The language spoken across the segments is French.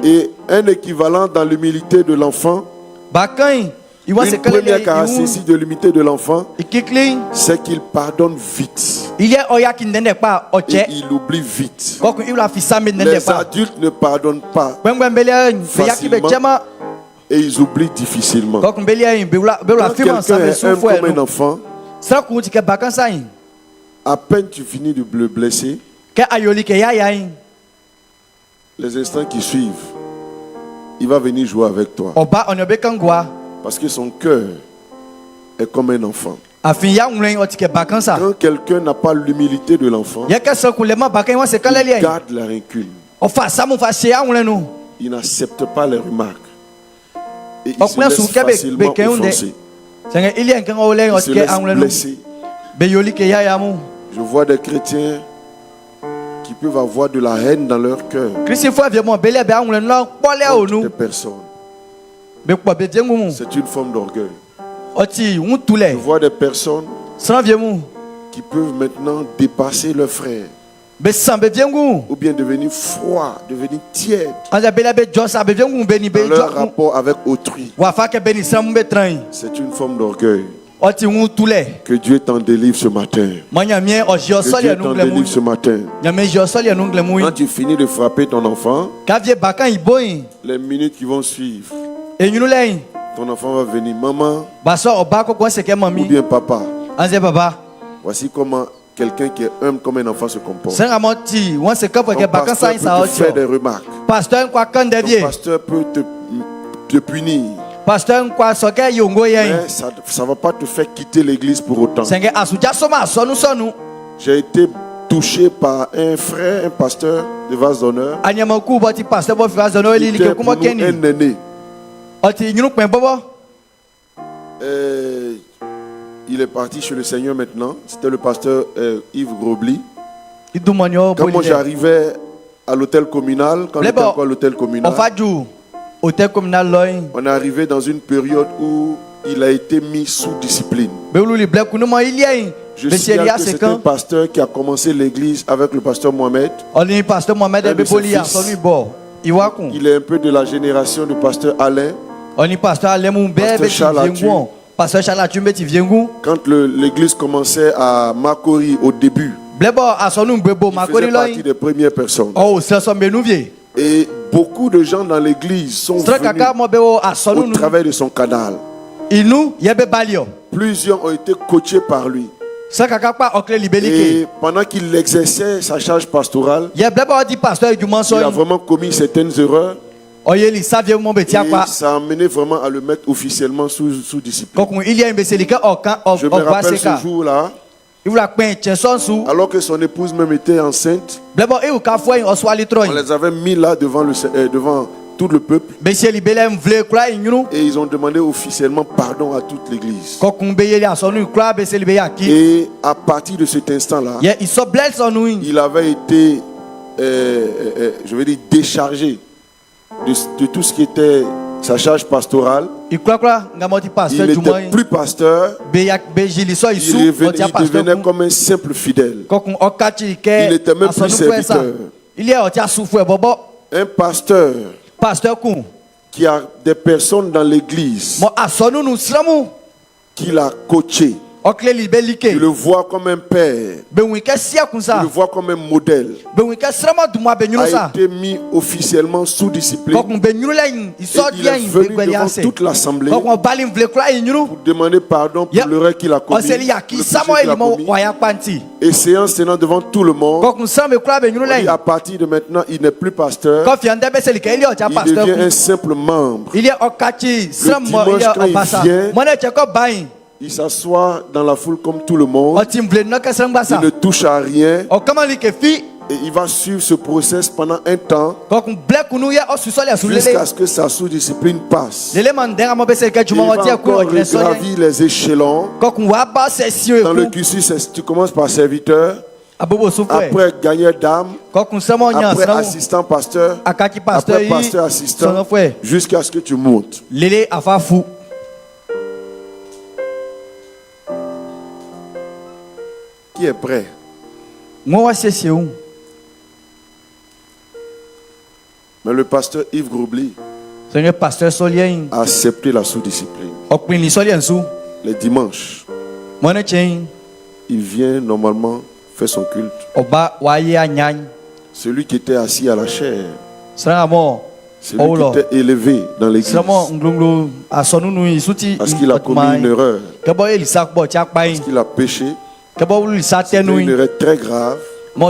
Et un équivalent dans l'humilité de l'enfant, une première caractéristique de l'humilité de l'enfant, c'est qu'il pardonne vite. Et il oublie vite. Les adultes ne pardonnent pas facilement et ils oublient difficilement. Quand quelqu'un est comme un enfant, à peine tu finis de le blesser, les instants qui suivent, il va venir jouer avec toi. Parce que son cœur est comme un enfant. Quand quelqu'un n'a pas l'humilité de l'enfant, il garde la rancune. Il n'accepte pas les remarques. Et il se laisse facilement offenser. Il se laisse blesser. Je vois des chrétiens qui peuvent avoir de la haine dans leur cœur contre des personnes. C'est une forme d'orgueil. Je vois des personnes qui peuvent maintenant dépasser leurs frères ou bien devenir froid, devenir tiède dans leur rapport avec autrui. C'est une forme d'orgueil. Que Dieu t'en délivre ce matin. Que Dieu t'en délivre ce matin. Quand tu finis de frapper ton enfant, les minutes qui vont suivre, ton enfant va venir, maman ou bien papa. Voici comment quelqu'un qui est humble comme un enfant se comporte. Ton pasteur peut te faire des remarques. Ton pasteur peut te punir. Mais ça ne va pas te faire quitter l'église pour autant. J'ai été touché par un frère, un pasteur de vase d'honneur. Il était pour nous un aîné. Il est parti chez le Seigneur maintenant. C'était le pasteur Yves Grobli. Quand moi j'arrivais à l'hôtel communal, quand j'étais encore à l'hôtel communal, on est arrivé dans une période où il a été mis sous discipline. Je signale que c'est un pasteur qui a commencé l'église avec le pasteur Mohamed. Il est un peu de la génération du pasteur Alain. Pasteur Charles. Quand l'église commençait à Makori au début, il faisait partie des premières personnes. Et beaucoup de gens dans l'église sont venus au travers de son canal. Plusieurs ont été coachés par lui. Et pendant qu'il exerçait sa charge pastorale, il a vraiment commis certaines erreurs. Et ça a amené vraiment à le mettre officiellement sous discipline. Je me rappelle ce jour-là, alors que son épouse même était enceinte, on les avait mis là devant tout le peuple. Et ils ont demandé officiellement pardon à toute l'église. Et à partir de cet instant-là, il avait été, je vais dire, déchargé de tout ce qui était sa charge pastorale. Il n'était plus pasteur. Il devenait comme un simple fidèle. Il n'était même plus serviteur. Un pasteur qui a des personnes dans l'église qu'il a coaché. Il le voit comme un père. Il le voit comme un modèle. A été mis officiellement sous discipline. Et il est venu devant toute l'assemblée pour demander pardon pour l'erreur qu'il a commis. Et séance tenant devant tout le monde, à partir de maintenant, il n'est plus pasteur. Il devient un simple membre. Le dimanche, quand il vient, il s'assoit dans la foule comme tout le monde. Il ne touche à rien. Et il va suivre ce process pendant un temps jusqu'à ce que sa sous-discipline passe. Il va encore gravir les échelons. Dans le cursus, tu commences par serviteur, après gagneur d'âme, après assistant pasteur, après pasteur assistant, jusqu'à ce que tu montes. Qui est prêt? Mais le pasteur Yves Groubli a accepté la sous-discipline. Les dimanches, il vient normalement faire son culte. Celui qui était assis à la chaire, celui qui était élevé dans l'église, parce qu'il a commis une erreur, parce qu'il a péché, c'était une erreur très grave, et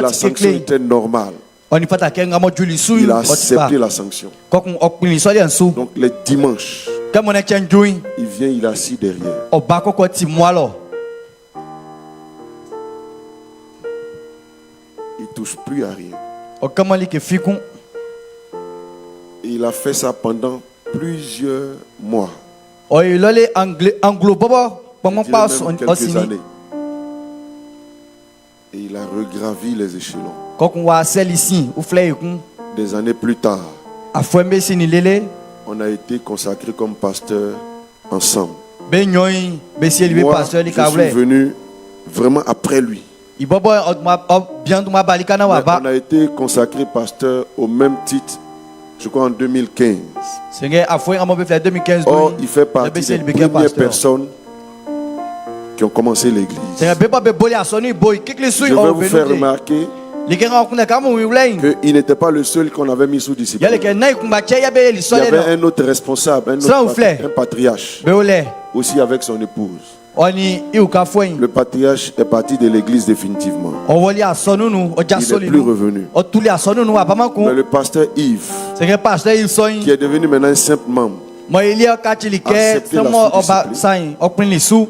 la sanction était normale. Il a accepté la sanction. Donc les dimanches, il vient, il est assis derrière. Il ne touche plus à rien. Et il a fait ça pendant plusieurs mois. Quelques années. Et il a regravi les échelons. Des années plus tard, on a été consacré comme pasteur ensemble. Moi, je suis venu vraiment après lui. Mais on a été consacré pasteur au même titre, je crois en 2015. Or, il fait partie des premières personnes qui ont commencé l'église. Je vais vous faire remarquer qu'il n'était pas le seul qu'on avait mis sous discipline. Il y avait un autre responsable, un patriarche, aussi avec son épouse. Le patriarche est parti de l'église définitivement. Il n'est plus revenu. Mais le pasteur Yves, qui est devenu maintenant un simple membre,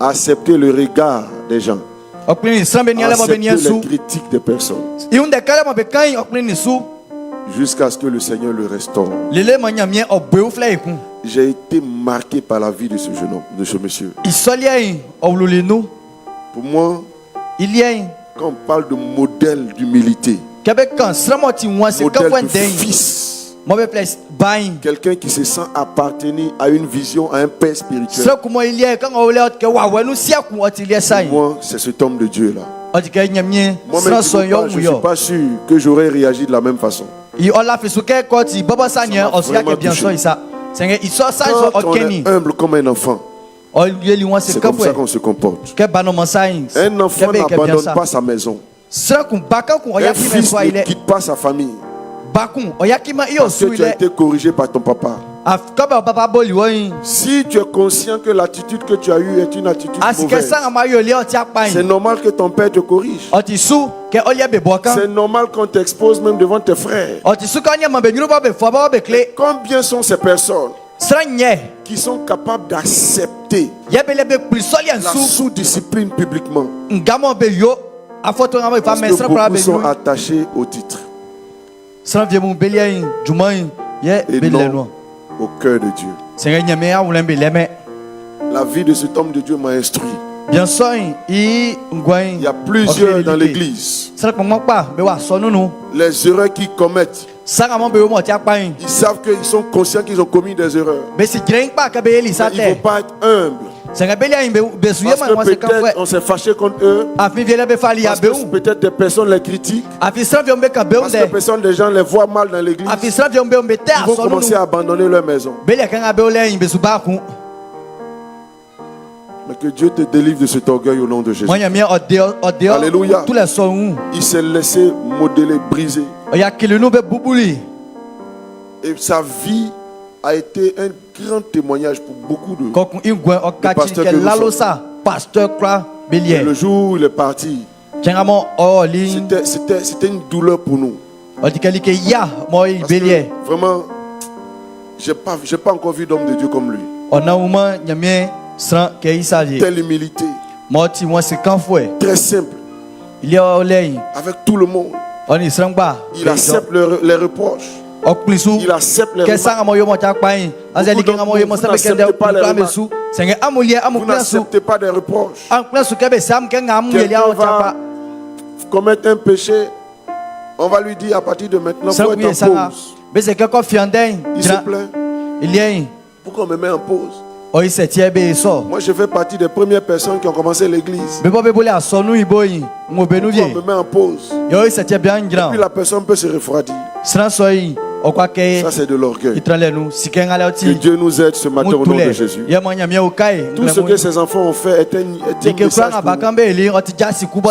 a accepté le regard des gens, a accepté les critiques des personnes, jusqu'à ce que le Seigneur le restaure. J'ai été marqué par la vie de ce jeune homme, de ce monsieur. Pour moi, quand on parle de modèle d'humilité, modèle de fils, quelqu'un qui se sent appartenir à une vision, à un père spirituel. Pour moi, c'est cet homme de Dieu-là. Moi-même, je ne suis pas sûr que j'aurais réagi de la même façon. Quand on est humble comme un enfant, c'est comme ça qu'on se comporte. Un enfant n'abandonne pas sa maison. Un fils ne quitte pas sa famille. Parce que tu as été corrigé par ton papa. Si tu es conscient que l'attitude que tu as eue est une attitude mauvaise, c'est normal que ton père te corrige. C'est normal qu'on t'expose même devant tes frères. Combien sont ces personnes qui sont capables d'accepter la sous-discipline publiquement? Parce que beaucoup sont attachés au titre et non au cœur de Dieu. La vie de cet homme de Dieu m'a instruit. Il y a plusieurs dans l'église. Les erreurs qu'ils commettent, ils savent qu'ils sont conscients qu'ils ont commis des erreurs. Mais il ne faut pas être humble. Parce que peut-être on s'est fâché contre eux. Parce que peut-être des personnes les critiquent. Parce que des gens les voient mal dans l'église. Ils vont commencer à abandonner leur maison. Mais que Dieu te délivre de cet orgueil au nom de Jésus. Alléluia. Il s'est laissé modeler, briser. Et sa vie a été un grand témoignage pour beaucoup de pasteurs que nous sommes. Et le jour où il est parti, c'était une douleur pour nous. Parce que vraiment, j'ai pas encore vu d'homme de Dieu comme lui. Telle humilité, très simple, avec tout le monde. Il accepte les reproches. Il accepte les remarques. Vous n'acceptez pas des reproches. Quelqu'un va commettre un péché, on va lui dire à partir de maintenant, faut être en pause. Il se plaint. Pourquoi on me met en pause? Moi, je fais partie des premières personnes qui ont commencé l'église. Pourquoi on me met en pause? Et puis la personne peut se refroidir. Ça c'est de l'orgueil. Que Dieu nous aide ce matin au nom de Jésus. Tout ce que ces enfants ont fait est un message pour nous.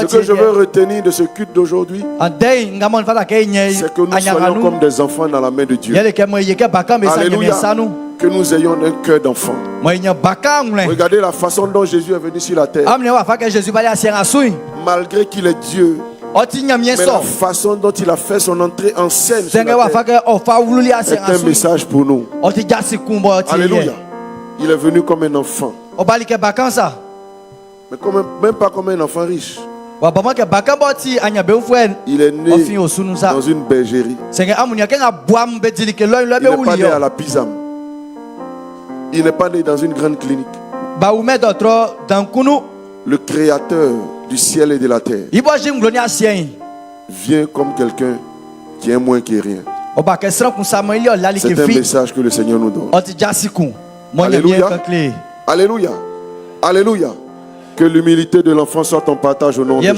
Ce que je veux retenir de ce culte d'aujourd'hui, c'est que nous soyons comme des enfants dans la main de Dieu. Alléluia. Que nous ayons un cœur d'enfant. Regardez la façon dont Jésus est venu sur la terre. Malgré qu'il est Dieu, mais la façon dont il a fait son entrée en scène sur la terre est un message pour nous. Alléluia. Il est venu comme un enfant. Mais même pas comme un enfant riche. Il est né dans une bergerie. Il n'est pas né à la Pisam. Il n'est pas né dans une grande clinique. Le créateur du ciel et de la terre vient comme quelqu'un qui est moins que rien. C'est un message que le Seigneur nous donne. Alléluia. Alléluia. Alléluia. Que l'humilité de l'enfant soit ton partage au nom de Jésus.